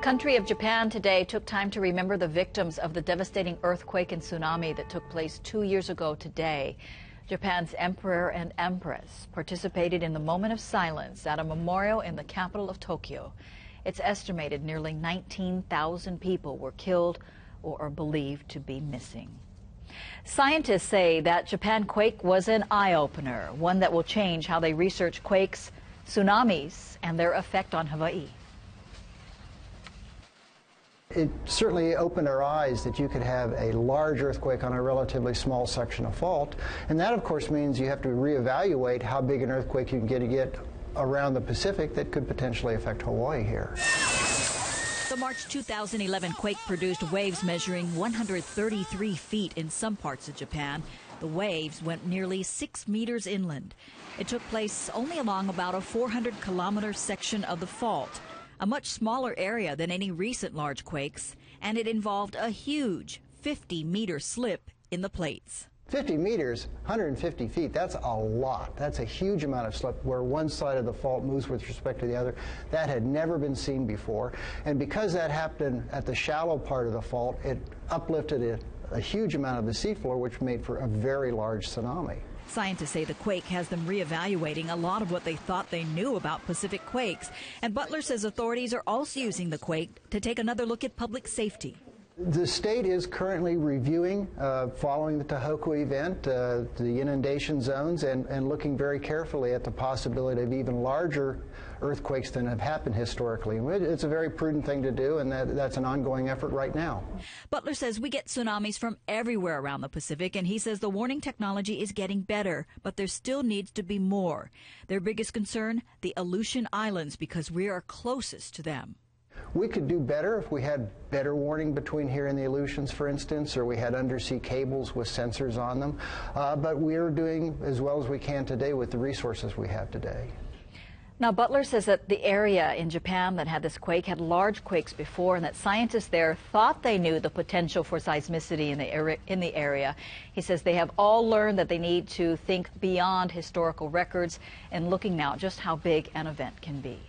country of Japan today took time to remember the victims of the devastating earthquake and tsunami that took place 2 years ago today. Japan's emperor and empress participated in the moment of silence at a memorial in the capital of Tokyo. It's estimated nearly 19,000 people were killed or are believed to be missing. Scientists say that Japan quake was an eye-opener, one that will change how they research quakes, tsunamis, and their effect on Hawaii. It certainly opened our eyes that you could have a large earthquake on a relatively small section of fault, and that of course means you have to reevaluate how big an earthquake you can get around the Pacific that could potentially affect Hawaii here. The March 2011 quake produced waves measuring 133 feet in some parts of Japan. The waves went nearly 6 meters inland. It took place only along about a 400-kilometer section of the fault, a much smaller area than any recent large quakes, and it involved a huge 50-meter slip in the plates. 50 meters, 150 feet, that's a lot. That's a huge amount of slip where one side of the fault moves with respect to the other. That had never been seen before. And because that happened at the shallow part of the fault, it uplifted a huge amount of the seafloor, which made for a very large tsunami. Scientists say the quake has them reevaluating a lot of what they thought they knew about Pacific quakes. And Butler says authorities are also using the quake to take another look at public safety. The state is currently reviewing, following the Tohoku event, the inundation zones, and looking very carefully at the possibility of even larger earthquakes than have happened historically. It's a very prudent thing to do, and that's an ongoing effort right now. Butler says we get tsunamis from everywhere around the Pacific, and he says the warning technology is getting better, but there still needs to be more. Their biggest concern, the Aleutian Islands, because we are closest to them. We could do better if we had better warning between here and the Aleutians, for instance, or we had undersea cables with sensors on them. But we're doing as well as we can today with the resources we have today. Now, Butler says that the area in Japan that had this quake had large quakes before, and that scientists there thought they knew the potential for seismicity in the area. He says they have all learned that they need to think beyond historical records and looking now at just how big an event can be.